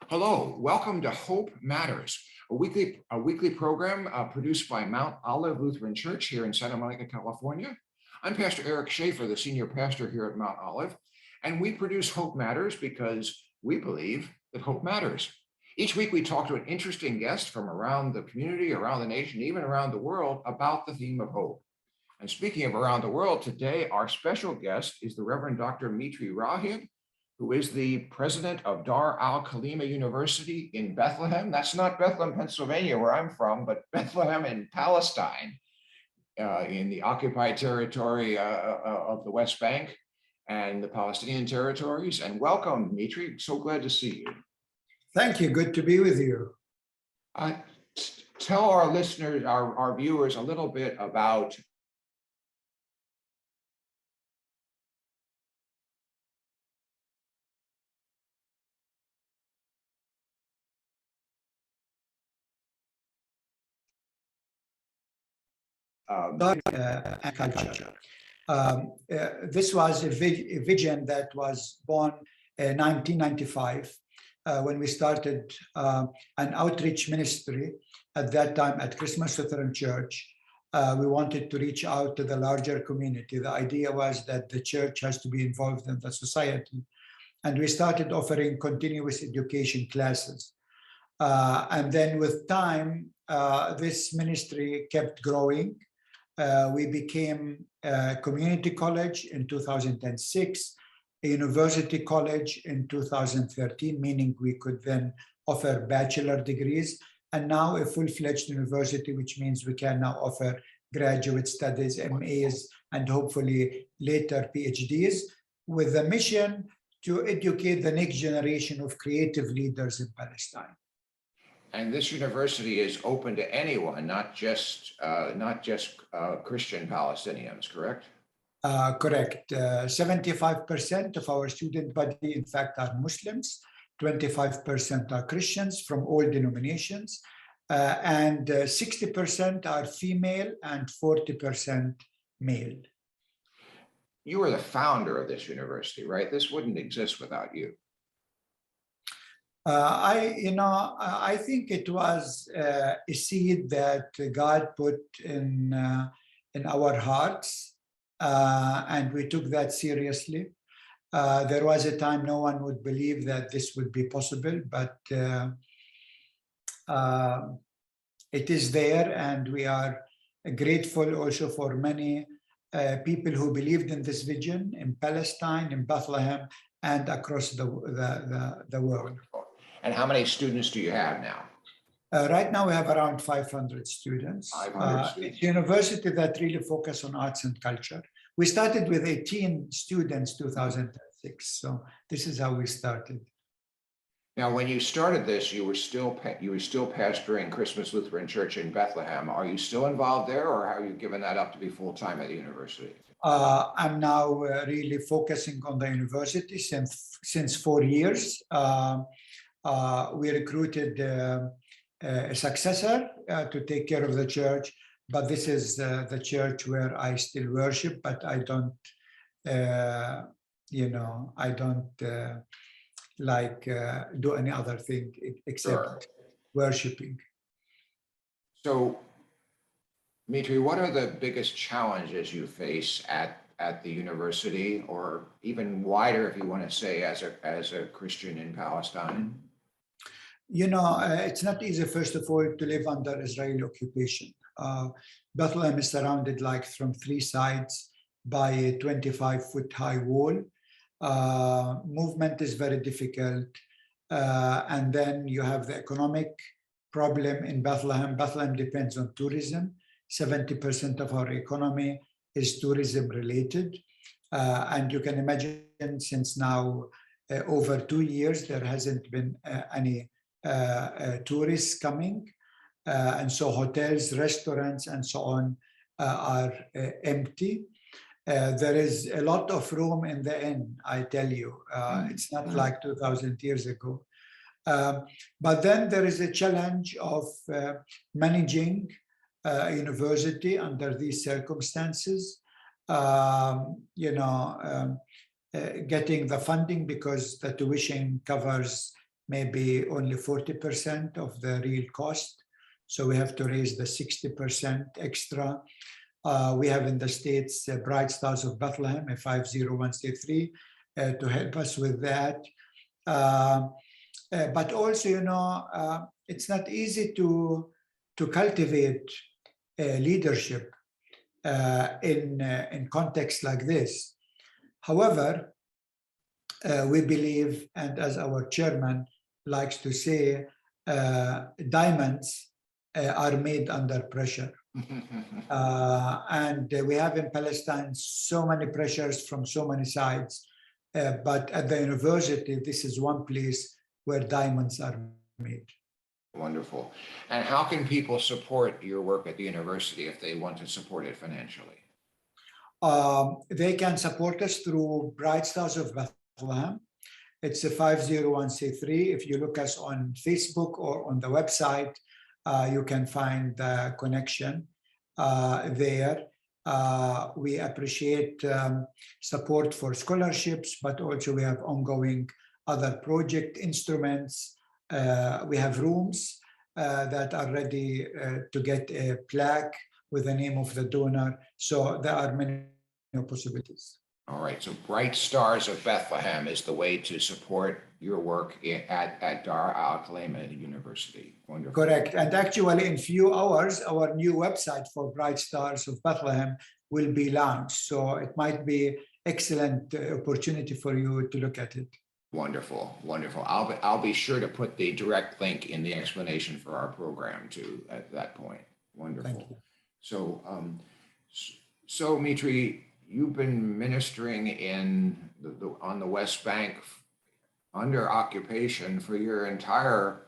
Hello, welcome to Hope Matters, a weekly program produced by Mount Olive Lutheran Church here in Santa Monica, California. I'm Pastor Shafer, the senior pastor here at Mount Olive, and we produce Hope Matters because we believe that hope matters. Each week we talk to an interesting guest from around the community, around the nation, even around the world about the theme of hope. And speaking of around the world, today our special guest is the Reverend Dr. Mitri Raheb, who is the president of Dar al-Khalima University in Bethlehem. That's not Bethlehem, Pennsylvania, where I'm from, but Bethlehem in Palestine, in the occupied territory of the West Bank and the Palestinian territories. And welcome, Mitri. So glad to see you. Thank you. Good to be with you. Tell our listeners, our viewers, a little bit about and culture. This was a vision that was born in 1995 when we started an outreach ministry at that time at Christmas Lutheran Church. We wanted to reach out to the larger community. The idea was that the church has to be involved in the society. And we started offering continuous education classes. And then with time, this ministry kept growing. We became a community college in 2006, a university college in 2013, meaning we could then offer bachelor degrees, and now a full-fledged university, which means we can now offer graduate studies, MAs, and hopefully later PhDs, with the mission to educate the next generation of creative leaders in Palestine. And this university is open to anyone, not just Christian Palestinians, correct? Correct. 75% of our student body, in fact, are Muslims. 25% are Christians from all denominations, and 60% are female and 40% male. You were the founder of this university, right? This wouldn't exist without you. I think it was a seed that God put in our hearts, and we took that seriously. There was a time no one would believe that this would be possible, but it is there, and we are grateful also for many people who believed in this vision in Palestine, in Bethlehem, and across the world. And how many students do you have now? Right now we have around 500 students. 500 students. It's a university that really focuses on arts and culture. We started with 18 students 2006, so this is how we started. Now, when you started this, you were still pastoring Christmas Lutheran Church in Bethlehem. Are you still involved there, or have you given that up to be full-time at the university? I'm now really focusing on the university since 4 years. We recruited a successor to take care of the church, but this is the church where I still worship, but I don't, do any other thing except worshiping. So, Mitri, what are the biggest challenges you face at the university, or even wider, if you want to say, as a Christian in Palestine? It's not easy, first of all, to live under Israeli occupation. Bethlehem is surrounded from 3 sides by a 25-foot high wall. Movement is very difficult. And then you have the economic problem in Bethlehem. Bethlehem depends on tourism. 70% of our economy is tourism related. And you can imagine, since now over 2 years, there hasn't been any tourists coming, and so hotels, restaurants, and so on are empty. There is a lot of room in the inn, I tell you. It's not like 2,000 years ago. But then there is a challenge of managing a university under these circumstances. Getting the funding, because the tuition covers maybe only 40% of the real cost. So we have to raise the 60% extra. We have in the States Bright Stars of Bethlehem, a 501c3, to help us with that. But also, it's not easy to cultivate leadership in contexts like this. However, we believe, and as our chairman likes to say, diamonds are made under pressure. And we have in Palestine so many pressures from so many sides. But at the university, this is one place where diamonds are made. Wonderful. And how can people support your work at the university if they want to support it financially? They can support us through Bright Stars of Bethlehem. It's a 501c3. If you look us on Facebook or on the website, you can find the connection there. We appreciate support for scholarships, but also we have ongoing other project instruments. We have rooms that are ready to get a plaque with the name of the donor. So there are many possibilities. All right, so Bright Stars of Bethlehem is the way to support your work at Dar al-Khalema University. Wonderful. Correct. And actually, in few hours, our new website for Bright Stars of Bethlehem will be launched. So it might be excellent opportunity for you to look at it. Wonderful, wonderful. I'll be sure to put the direct link in the explanation for our program too at that point. Wonderful. Thank you. So Mitri, you've been ministering on the West Bank under occupation for your entire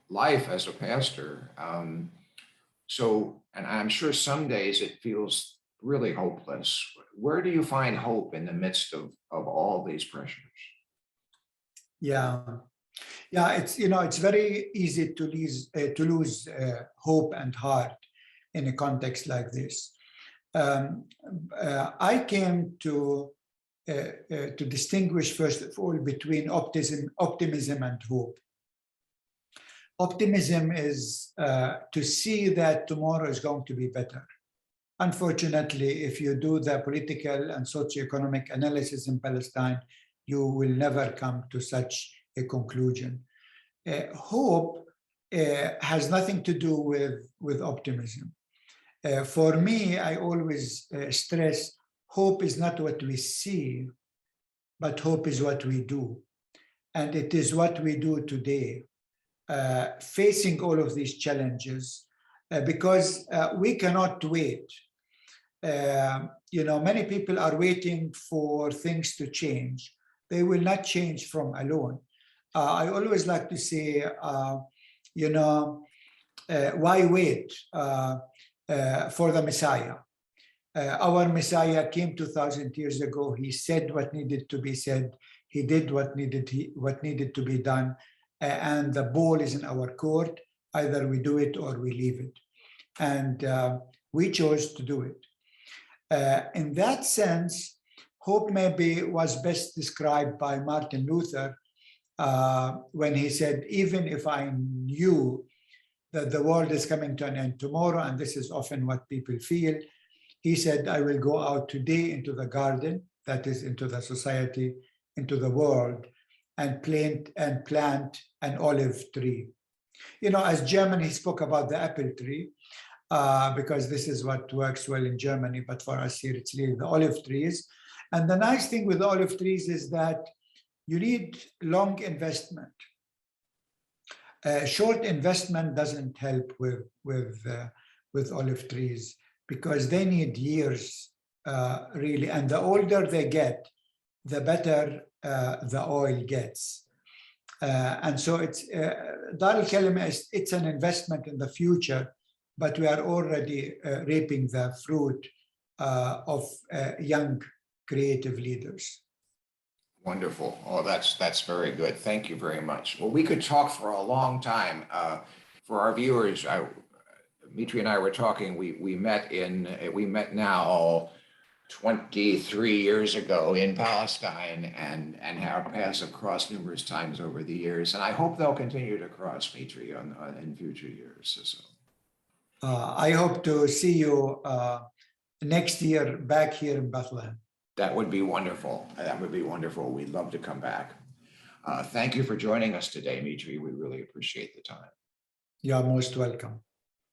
life as a pastor. And I'm sure some days it feels really hopeless. Where do you find hope in the midst of all these pressures? Yeah, it's very easy to lose hope and heart in a context like this. I came to distinguish, first of all, between optimism and hope. Optimism is to see that tomorrow is going to be better. Unfortunately, if you do the political and socioeconomic analysis in Palestine, you will never come to such a conclusion. Hope has nothing to do with optimism. For me, I always stress, hope is not what we see, but hope is what we do. And it is what we do today, facing all of these challenges, because we cannot wait. Many people are waiting for things to change. They will not change from alone. I always like to say, why wait for the Messiah? Our Messiah came 2,000 years ago. He said what needed to be said. He did what needed to be done. And the ball is in our court. Either we do it or we leave it. And we chose to do it. In that sense, hope maybe was best described by Martin Luther when he said, even if I knew that the world is coming to an end tomorrow, and this is often what people feel, he said, I will go out today into the garden, that is into the society, into the world, and plant an olive tree. As German, he spoke about the apple tree, because this is what works well in Germany, but for us here, it's really the olive trees. And the nice thing with olive trees is that you need long investment. Short investment doesn't help with olive trees because they need years, really. And the older they get, the better the oil gets. And so it's Dar al-Khalema, it's an investment in the future, but we are already reaping the fruit of young creative leaders. Wonderful. Oh, that's very good. Thank you very much. Well, we could talk for a long time. For our viewers, Mitri and I were talking. We met now 23 years ago in Palestine and our paths have crossed numerous times over the years. And I hope they'll continue to cross, Mitri, in future years. So. I hope to see you next year back here in Bethlehem. That would be wonderful. That would be wonderful. We'd love to come back. Thank you for joining us today, Mitri. We really appreciate the time. You are most welcome.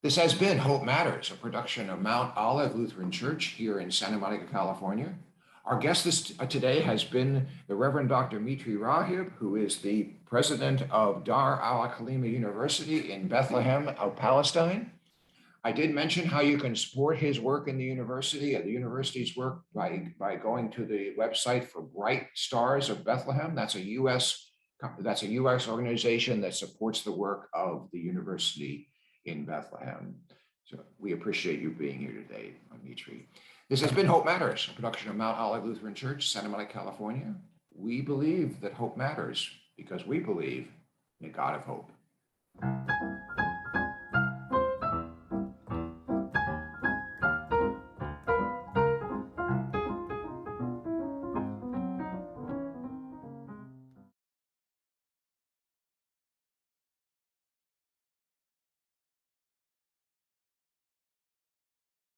This has been Hope Matters, a production of Mount Olive Lutheran Church here in Santa Monica, California. Our guest today has been the Reverend Dr. Mitri Raheb, who is the president of Dar al-Khalima University in Bethlehem, Palestine. I did mention how you can support his work in the university and the university's work by going to the website for Bright Stars of Bethlehem. That's a U.S. organization that supports the work of the university in Bethlehem. So we appreciate you being here today, Mitri. This has been Hope Matters, a production of Mount Olive Lutheran Church, Santa Monica, California. We believe that hope matters because we believe in a God of hope.